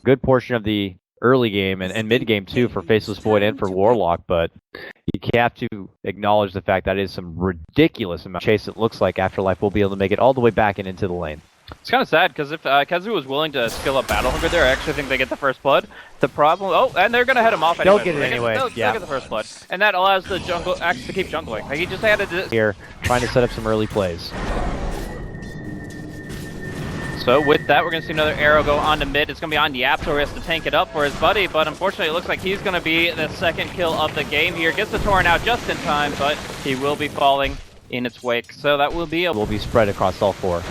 good portion of the early game and mid game too for Faceless Void and for Warlock, but you have to acknowledge the fact that it is some ridiculous amount of chase it looks like Afterlife will be able to make it all the way back and into the lane. It's kind of sad, because if Kazu was willing to skill up Battle Hunger there, I actually think they get the first blood. The problem... Oh, and they're going to head him off anyway. They'll get it anyway, They'll get the first blood. And that allows the jungle Axe to keep jungling. Like, he just had to... Here, trying to set up some early plays. So with that, we're going to see another arrow go on to mid. It's going to be on Yap, so he has to tank it up for his buddy, but unfortunately it looks like he's going to be the second kill of the game here. Gets the Torrent out just in time, but he will be falling in its wake. So that will be spread across all four.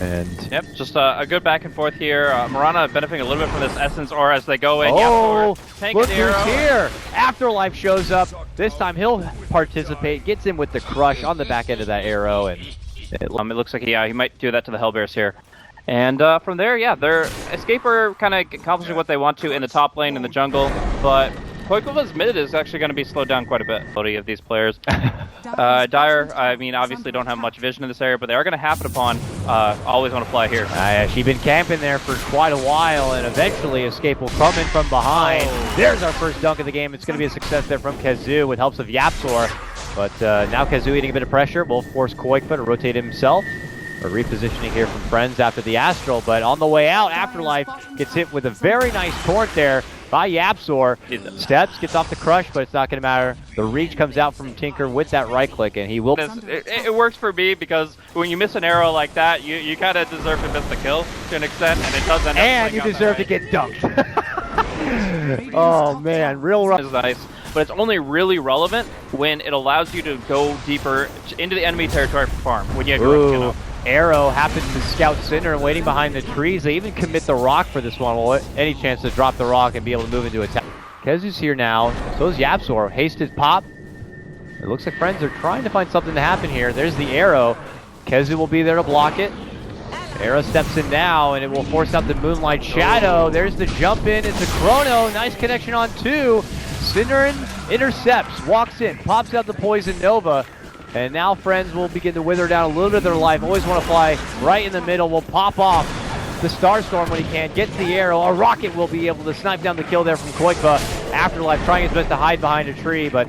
And yep, just a good back and forth here. Mirana benefiting a little bit from this Essence Aura as they go in. Oh, Yep, look who's here! Afterlife shows up. This time he'll participate, gets in with the crush on the back end of that arrow, and it looks like he might do that to the Hellbears here. And from there, yeah, their Escaper kind of accomplishing what they want to in the top lane in the jungle, but Koikova's mid is actually going to be slowed down quite a bit. Of these players. Dire, I mean, obviously don't have much vision in this area, but they are going to happen upon Always Want to Fly here. She's been camping there for quite a while, and eventually Escape will come in from behind. Oh. There's our first dunk of the game. It's going to be a success there from Kazu with helps of Yapzor. But now Kazu eating a bit of pressure will force Koikva to rotate himself. A repositioning here from Friends after the Astral, but on the way out, Afterlife gets hit with a very nice taunt there by Yapzor. Steps, gets off the crush, but it's not going to matter. The reach comes out from Tinker with that right click, and he will... It works for me, because when you miss an arrow like that, you kind of deserve to miss the kill to an extent, and it does end up... And you deserve to get dunked. Oh man, real rough. Is nice, but it's only really relevant when it allows you to go deeper into the enemy territory for farm, when you have your own skin. Arrow happens to scout Cinder and waiting behind the trees. They even commit the rock for this one. Well, any chance to drop the rock and be able to move into attack. Kezu's here now. So is Yapzor. Hasted pop. It looks like Friends are trying to find something to happen here. There's the arrow. Kezu will be there to block it. Arrow steps in now, and it will force out the Moonlight Shadow. There's the jump in. It's a Chrono. Nice connection on two. Cinderin intercepts, walks in, pops out the Poison Nova. And now Friends will begin to wither down a little bit of their life. Always Want to Fly right in the middle. Will pop off the Starstorm when he can. Gets the arrow. A rocket will be able to snipe down the kill there from Koikva. Afterlife trying his best to hide behind a tree, but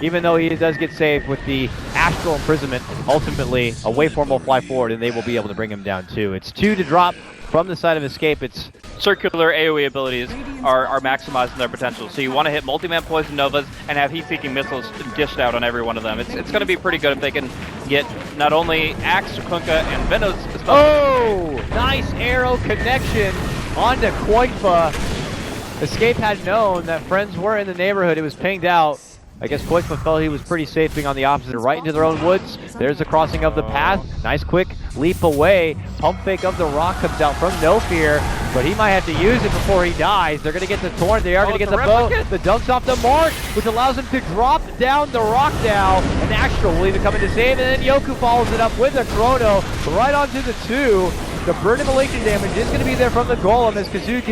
even though he does get saved with the Astral Imprisonment, ultimately a waveform will fly forward and they will be able to bring him down too. It's 2 to drop from the side of Escape. It's circular AoE abilities are maximizing their potential. So you want to hit multi-man Poison Novas and have heat-seeking missiles dished out on every one of them. It's going to be pretty good if they can get not only Axe, Kunka, and Venos. Oh! Nice arrow connection onto Koikva. Escape had known that Friends were in the neighborhood. It was pinged out. I guess Koikva felt he was pretty safe being on the opposite, right into their own woods. There's the crossing of the path. Nice quick leap away. Pump fake of the rock comes out from No Fear, but he might have to use it before he dies. They're going to get the Torrent. They are going to get the bow. The dunk's off the mark, which allows him to drop down the rock now. And Astral will even come in to save, and then Yoku follows it up with a Chrono right onto the 2. The burn immolation damage is going to be there from the Golem as Kezu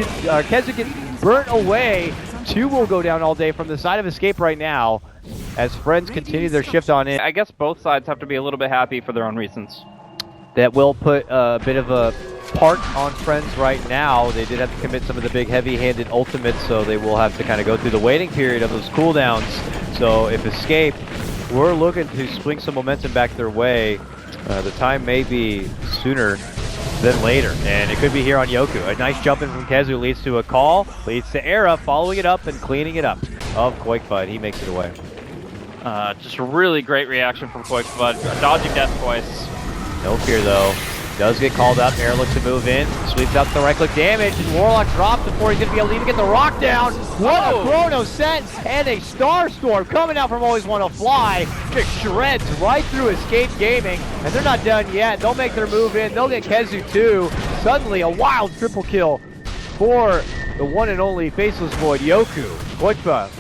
gets burnt away. 2 will go down all day from the side of Escape right now as Friends continue their shift on in. I guess both sides have to be a little bit happy for their own reasons. That will put a bit of a part on Friends right now. They did have to commit some of the big heavy-handed ultimates, so they will have to kind of go through the waiting period of those cooldowns. So if Escape were looking to swing some momentum back their way, the time may be sooner than later, and it could be here on Yoku. A nice jump in from Kezu leads to a call, leads to Era, following it up and cleaning it up of Koikva. He makes it away. Just a really great reaction from Koikva, dodging Death twice. No Fear though. Does get called up. Era looks to move in, sweeps out the right click damage, and Warlock drops before he's going to be able to even get the rock down. What a Chrono set, and a Starstorm coming out from Always Want to Fly. Just shreds right through Escape Gaming, and they're not done yet. They'll make their move in. They'll get Kezu too. Suddenly a wild triple kill for the one and only Faceless Void, Yoku. Koikva,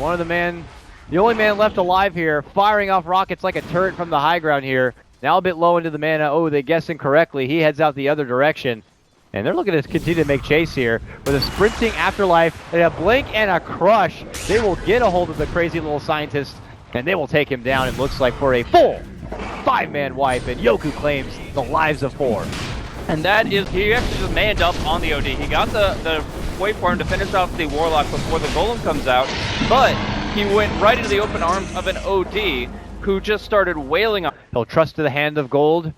the only man left alive here, firing off rockets like a turret from the high ground here. Now a bit low into the mana. Oh, they guessed incorrectly. He heads out the other direction. And they're looking to continue to make chase here. With a sprinting Afterlife and a blink and a crush, they will get a hold of the crazy little scientist, and they will take him down, it looks like, for a full 5-man wipe. And Yoku claims the lives of 4. And that is, he actually just manned up on the OD. He got the wait for him to finish off the Warlock before the Golem comes out, but he went right into the open arms of an OD who just started wailing on. He'll trust to the hand of gold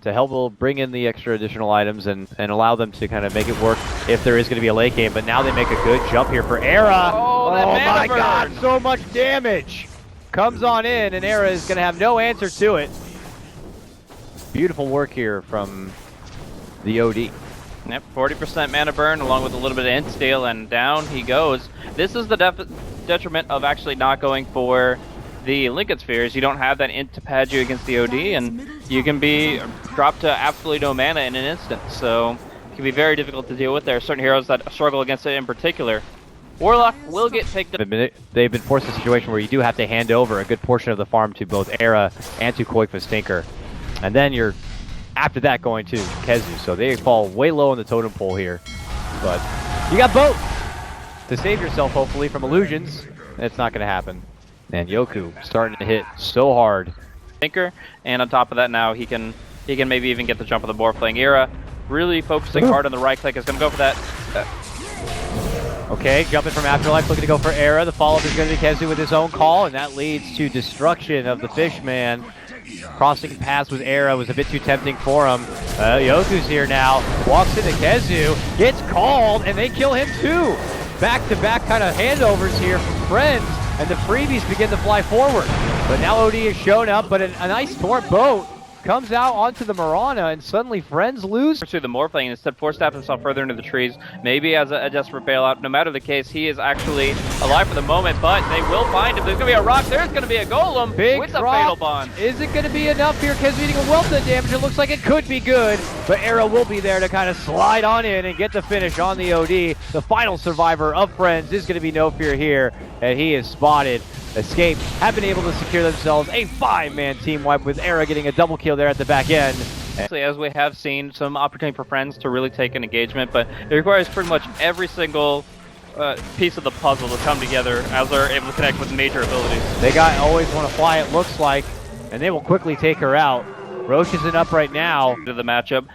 to help bring in the extra additional items and allow them to kind of make it work if there is going to be a late game. But now they make a good jump here for Era. Oh, my God, so much damage. Comes on in, and Era is going to have no answer to it. Beautiful work here from the OD. Yep, 40% mana burn along with a little bit of int steal, and down he goes. This is the detriment of actually not going for the Lincoln Spheres. You don't have that int to pad you against the OD, and you can be dropped to absolutely no mana in an instant. So it can be very difficult to deal with. There are certain heroes that struggle against it in particular. Warlock will get picked up. They've been forced in a situation where you do have to hand over a good portion of the farm to both Era and to Koikva Stinker. And then you're, after that, going to Kezu. So they fall way low on the totem pole here. But you got both to save yourself, hopefully, from illusions. It's not going to happen. And Yoku starting to hit so hard. Stinker, and on top of that now he can maybe even get the jump on the board playing Era. Really focusing hard on the right click. Is going to go for that. Okay, jumping from Afterlife, looking to go for Era. The follow-up is going to be Kezu with his own call, and that leads to destruction of the Fishman. Crossing paths with Era was a bit too tempting for him. Yoku's here now, walks into Kezu, gets called, and they kill him too. Back-to-back kind of handovers here from Friends, and the freebies begin to fly forward. But now OD has shown up, but a nice Torp boat comes out onto the Marana, and suddenly Friends lose. Through the Morph lane, instead force-staff himself further into the trees, maybe as a desperate bailout. No matter the case, he is actually alive for the moment, but they will find him. There's going to be a rock, there's going to be a Golem Big with drop. a Fatal Bond. Is it going to be enough here? Kezu eating a wealth of damage. It looks like it could be good, but Era will be there to kind of slide on in and get the finish on the OD. The final survivor of Friends is going to be No Fear here, and he is spotted. Escape have been able to secure themselves a 5-man team wipe with Era getting a double kill there at the back end. As we have seen, some opportunity for Friends to really take an engagement, but it requires pretty much every single piece of the puzzle to come together as they're able to connect with major abilities. They always want to fly, it looks like, and they will quickly take her out. Roche isn't up right now. To the matchup,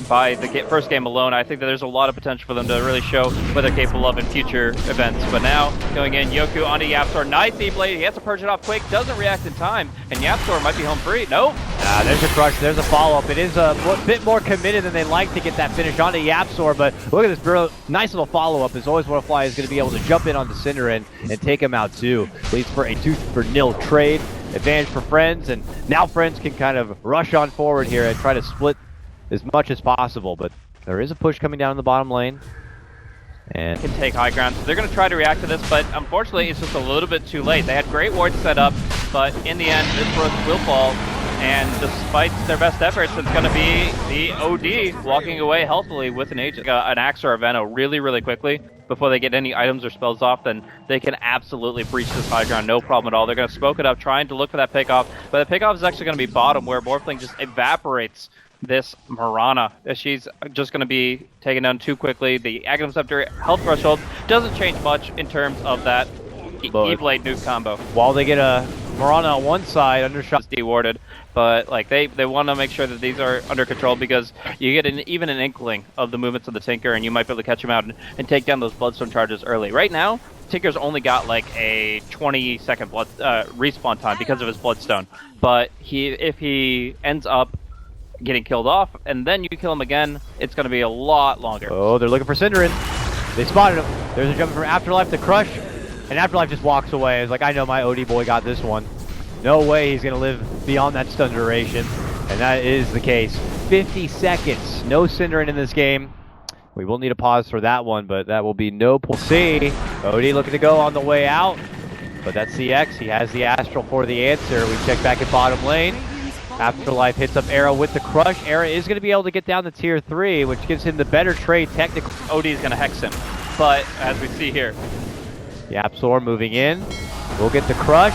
by the first game alone, I think that there's a lot of potential for them to really show what they're capable of in future events. But now, going in, Yoku onto Yapstor, nice E-Blade, he has to purge it off quick, doesn't react in time, and Yapstor might be home free. Nope. There's a crush, there's a follow-up. It is a bit more committed than they like to get that finish onto Yapstor, but look at this nice little follow-up. As always, Fly is going to be able to jump in onto Cinderin and take him out too. Leads for a 2-for-0 trade. Advantage for Friends, and now Friends can kind of rush on forward here and try to split as much as possible, but there is a push coming down in the bottom lane. And can take high ground, so they're going to try to react to this, but unfortunately it's just a little bit too late. They had great wards set up, but in the end this roast will fall, and despite their best efforts, it's going to be the OD walking away healthily with an agent, an Axe or a Veno really quickly before they get any items or spells off. Then they can absolutely breach this high ground, no problem at all. They're going to smoke it up, trying to look for that pickoff, but the pickoff is actually going to be bottom, where Morphling just evaporates this Marana. She's just going to be taken down too quickly. The Aghanim Scepter health threshold doesn't change much in terms of that E-Blade nuke combo. While they get a Marana on one side, Undershot is dewarded, but like they want to make sure that these are under control, because you get even an inkling of the movements of the Tinker, and you might be able to catch him out and take down those Bloodstone charges early. Right now, Tinker's only got like a 20-second respawn time because of his Bloodstone, but if he ends up getting killed off, and then you kill him again, it's going to be a lot longer. Oh, they're looking for Cinderin. They spotted him. There's a jump from Afterlife to Crush, and Afterlife just walks away. It's like, I know my OD boy got this one. No way he's going to live beyond that stun duration, and that is the case. 50 seconds. No Cinderin in this game. We will need a pause for that one, but that will be no pull. C. OD looking to go on the way out, but that's CX. He has the Astral for the answer. We check back at bottom lane. Afterlife hits up Era with the Crush. Era is going to be able to get down to tier 3, which gives him the better trade technically. OD is going to hex him, but as we see here, Yapsor moving in. We'll get the Crush.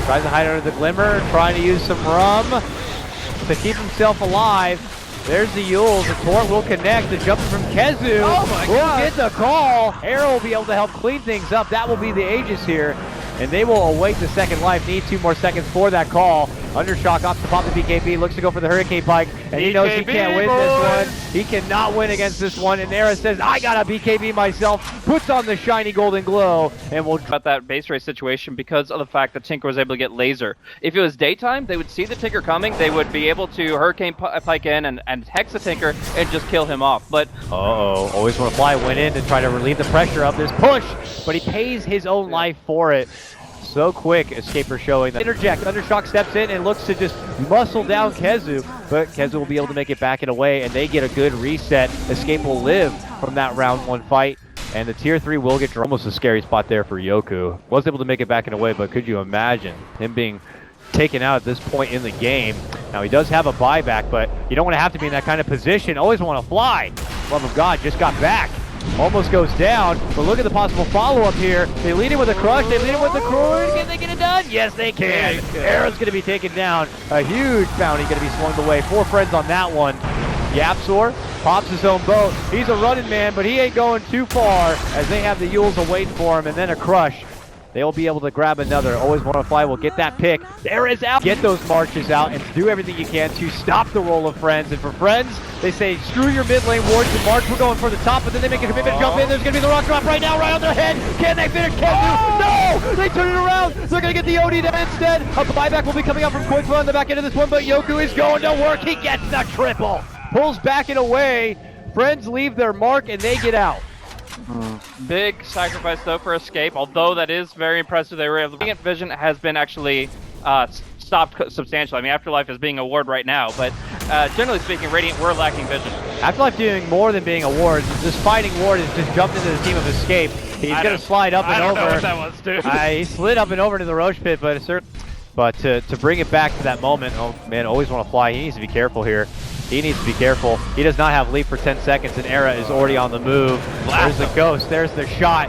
Tries to hide under the Glimmer, trying to use some rum to keep himself alive. There's the Yules. The Tort will connect. The jump from Kezu. Oh my God. We'll get the call. Era will be able to help clean things up. That will be the Aegis here, and they will await the second life. Need 2 more seconds for that call. Undershock opts to pop the BKB, looks to go for the Hurricane Pike, and he knows he can't win this one. He cannot win against this one, and Era says, I got a BKB myself, puts on the shiny golden glow, and will about that base race situation because of the fact that Tinker was able to get laser. If it was daytime, they would see the Tinker coming, they would be able to Hurricane Pike in and hex the Tinker and just kill him off. But always want to fly, went in to try to relieve the pressure of this push, but he pays his own life for it. So quick, Escaper showing that. Interject, Undershock steps in and looks to just muscle down Kezu, but Kezu will be able to make it back and away, and they get a good reset. Escape will live from that round 1 fight, and the tier 3 will get almost a scary spot there for Yoku. Was able to make it back and away, but could you imagine him being taken out at this point in the game? Now he does have a buyback, but you don't want to have to be in that kind of position. Always want to fly. Love of God, just got back. Almost goes down, but look at the possible follow-up here. They lead him with a crush, they lead him with a crush. Can they get it done? Yes, they can. Arrow's going to be taken down. A huge bounty going to be swung away. 4 friends on that one. Yapzor pops his own boat. He's a running man, but he ain't going too far as they have the Yules awaiting for him, and then a crush. They will be able to grab another. Always want to fly will get that pick. There is out. Get those marches out and do everything you can to stop the roll of friends. And for friends, they say, screw your mid lane wards and march. We're going for the top, but then they make a commitment, jump in. There's going to be the rock drop right now, right on their head. Can they finish? No! They turn it around. They're going to get the OD down instead. A buyback will be coming out from Quickfoot on the back end of this one, but Yoku is going to work. He gets the triple. Pulls back and away. Friends leave their mark and they get out. Big sacrifice though for Escape, although that is very impressive. They were able to. Radiant Vision has been actually stopped substantially. I mean, Afterlife is being a ward right now, but generally speaking, Radiant were lacking vision. Afterlife doing more than being a ward. This fighting ward has just jumped into the team of Escape. He's going to slide up and over. I don't know what that was, dude. He slid up and over to the Roche pit, but to bring it back to that moment, oh man, always want to fly. He needs to be careful here. He needs to be careful. He does not have leap for 10 seconds, and Era is already on the move. There's the ghost. There's the shot.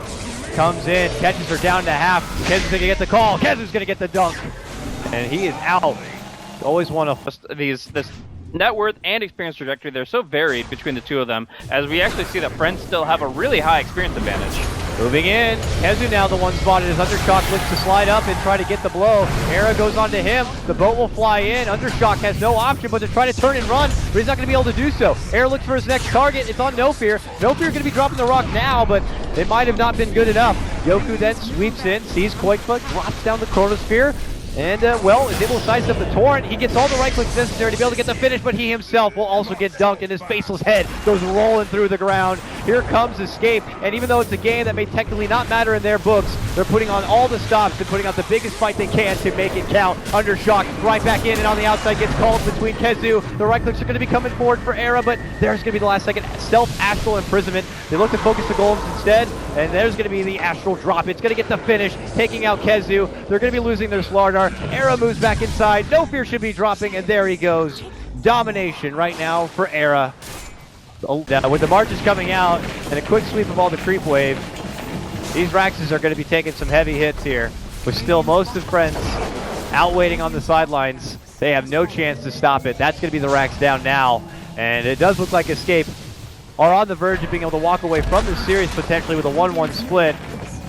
Comes in, catches her down to half. Kezu's going to get the call. Kezu's going to get the dunk. And he is out. Always want to... This net worth and experience trajectory, they're so varied between the two of them, as we actually see that Friends still have a really high experience advantage. Moving in, Kezu now the one spotted as Undershock looks to slide up and try to get the blow. Era goes on to him, the boat will fly in. Undershock has no option but to try to turn and run, but he's not going to be able to do so. Era looks for his next target, it's on No Fear. No Fear going to be dropping the rock now, but it might have not been good enough. Yoku then sweeps in, sees Quakefoot, drops down the Chronosphere, and, well, is able to size up the Torrent. He gets all the right clicks necessary to be able to get the finish, but he himself will also get dunked, and his faceless head goes rolling through the ground. Here comes Escape, and even though it's a game that may technically not matter in their books, they're putting on all the stops and putting out the biggest fight they can to make it count. Undershock right back in, and on the outside gets called between Kezu. The right clicks are going to be coming forward for Era, but there's going to be the last second self-astral imprisonment. They look to focus the golems instead, and there's going to be the astral drop. It's going to get the finish, taking out Kezu. They're going to be losing their Slardar. Era moves back inside. No Fear should be dropping, and there he goes. Domination right now for Era. With the marches coming out and a quick sweep of all the creep wave, these Raxes are going to be taking some heavy hits here. With still most of Friends out waiting on the sidelines, they have no chance to stop it. That's going to be the Rax down now, and it does look like Escape are on the verge of being able to walk away from this series potentially with a 1-1 split.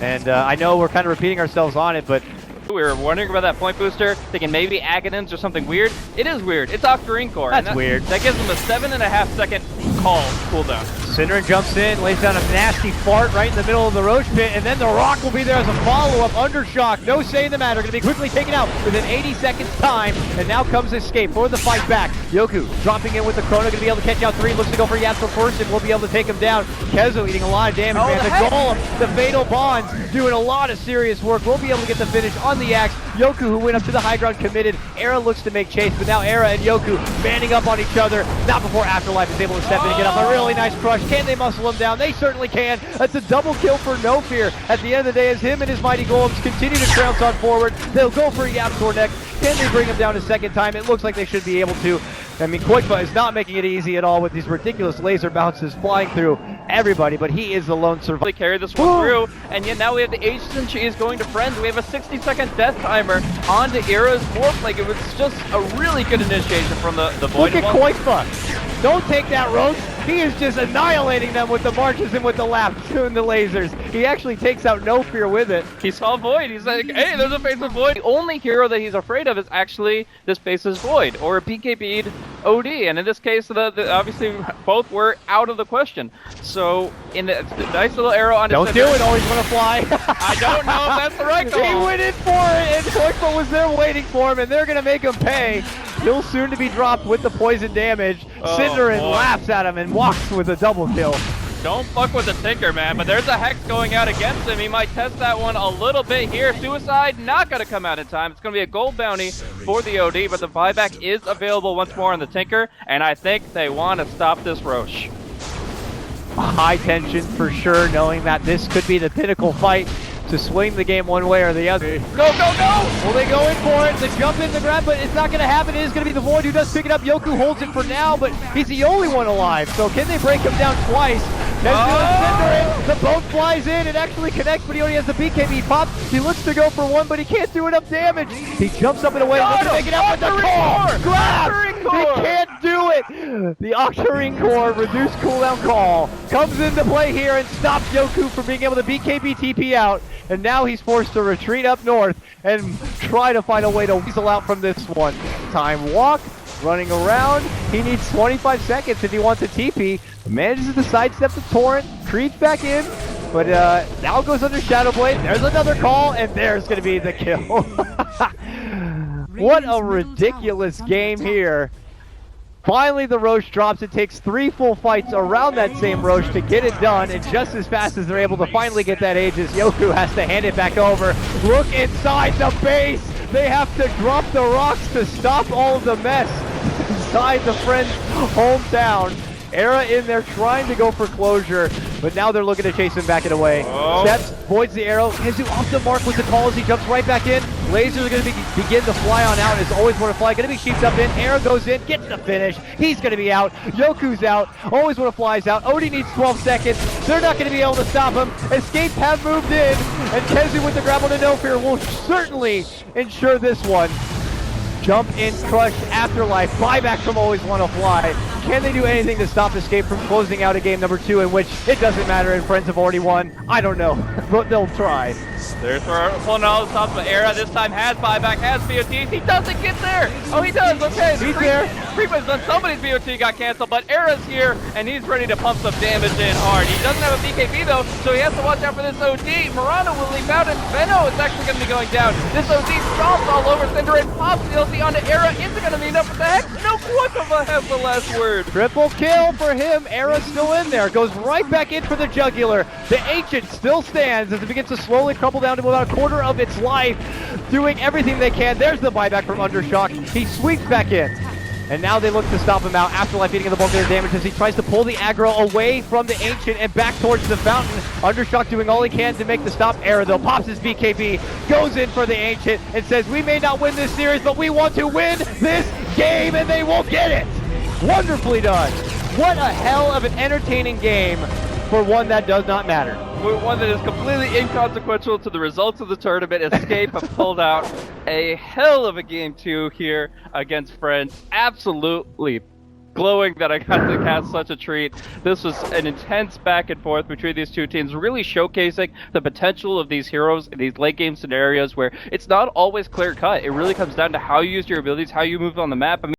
And I know we're kind of repeating ourselves on it, but we were wondering about that point booster, thinking maybe Aghanim's or something weird. It is weird. It's Octarine Core. That's weird. That gives him a 7.5 second call cooldown. Synderen jumps in, lays down a nasty fart right in the middle of the Roche pit, and then the rock will be there as a follow-up. Undershock, no say in the matter, going to be quickly taken out within 80 seconds time, and now comes Escape for the fight back. Yoku dropping in with the Chrono, going to be able to catch out 3, looks to go for Yasuo first, and will be able to take him down. Kezu eating a lot of damage, man. The Golem, the Fatal Bonds, doing a lot of serious work. We'll be able to get the finish on the axe. Yoku, who went up to the high ground, committed. Era looks to make chase, but now Era and Yoku banding up on each other. Not before Afterlife is able to step in and get up a really nice crush. Can they muscle him down? They certainly can. That's a double kill for No Fear. At the end of the day, as him and his mighty golems continue to trounce on forward, they'll go for Yapzor next. Can they bring him down a second time? It looks like they should be able to. I mean, Koikfa is not making it easy at all with these ridiculous laser bounces flying through everybody, but he is the lone survivor. They carry this one through, and yet now we have the Aces and Cheese going to Friends. We have a 60-second death timer onto Era's Morph. Like, it was just a really good initiation from the Void. Look at Koikfa. Don't take that roast. He is just annihilating them with the marches and with the laps and the lasers. He actually takes out No Fear with it. He saw Void. He's like, hey, there's a Faceless Void. The only hero that he's afraid of is actually this Faceless Void, or a BKB'd OD. And in this case, obviously both were out of the question. So, in the nice little arrow on his Don't do it, always want to fly. I don't know if that's the right call. He went in for it, and Poikva was there waiting for him, and they're going to make him pay. He'll soon to be dropped with the poison damage. Oh, Cinderin boy. laughs at him and walks with a double kill. Don't fuck with the Tinker, man, but there's a Hex going out against him. He might test that one a little bit here. Suicide not going to come out in time. It's going to be a gold bounty for the OD, but the buyback is available once more on the Tinker, and I think they want to stop this Roche. High tension for sure, knowing that this could be the pinnacle fight to swing the game one way or the other. Go, go, go! Well, they go in for it. The jump in the grab, but it's not going to happen. It is going to be the Void who does pick it up. Yoku holds it for now, but he's the only one alive. So can they break him down twice? The boat flies in and actually connects, but he only has the BKB pop. He looks to go for one, but he can't do enough damage. He jumps up and away, looks to make it out with the core. Grab! He can't do it. The Octarine Core reduced cooldown call comes into play here and stops Yoku from being able to BKB TP out. And now he's forced to retreat up north and try to find a way to weasel out from this one. Time walk, running around. He needs 25 seconds if he wants a TP. Manages to sidestep the Torrent, creeps back in, but now goes under Shadow Blade. There's another call, and there's going to be the kill. What a ridiculous game here. Finally, the Roche drops. It takes 3 full fights around that same Roche to get it done, and just as fast as they're able to finally get that Aegis, Yoku has to hand it back over. Look inside the base. They have to drop the rocks to stop all of the mess inside the Friends' hometown. Era in there trying to go for closure, but now they're looking to chase him back and away. Steps, voids the arrow. Kizu off the mark with the call as he jumps right back in. Lasers are going to begin to fly on out as always want to fly. Going to be sheeped up in. Era goes in, gets the finish. He's going to be out. Yoku's out. Always want to flies out. Odie needs 12 seconds. They're not going to be able to stop him. Escape have moved in, and Kezu with the grapple to No Fear will certainly ensure this one. Jump in, crush, afterlife, buyback from always want to fly. Can they do anything to stop Escape from closing out a game number 2 in which it doesn't matter and Friends have already won? I don't know, but they'll try. There's pulling all the stops, but Era this time has buyback, has BOTs. He doesn't get there. Oh, he does. Okay, he's there. Prepa's done. Somebody's BOT got canceled, but Era's here, and he's ready to pump some damage in hard. He doesn't have a BKB though, so he has to watch out for this OD. Murano will leap out, and Benno is actually going to be going down. This OD stomps all over Cinder and pops the LC onto Era. Is it going to be enough for the Hex? No, Quakova has the last word. Triple kill for him. Era's still in there. Goes right back in for the jugular. The Ancient still stands as it begins to slowly crumble down to about a quarter of its life. Doing everything they can. There's the buyback from Undershock. He sweeps back in. And now they look to stop him out. Afterlife eating the bulk of their damage as he tries to pull the aggro away from the Ancient and back towards the fountain. Undershock doing all he can to make the stop. Era though pops his BKB, goes in for the Ancient and says, we may not win this series, but we want to win this game, and they will get it. Wonderfully done. What a hell of an entertaining game for one that does not matter. One that is completely inconsequential to the results of the tournament. Escape have pulled out a hell of a game 2 here against Friends. Absolutely glowing that I got to cast such a treat. This was an intense back and forth between these two teams, really showcasing the potential of these heroes in these late game scenarios where it's not always clear cut. It really comes down to how you use your abilities, how you move on the map. I mean,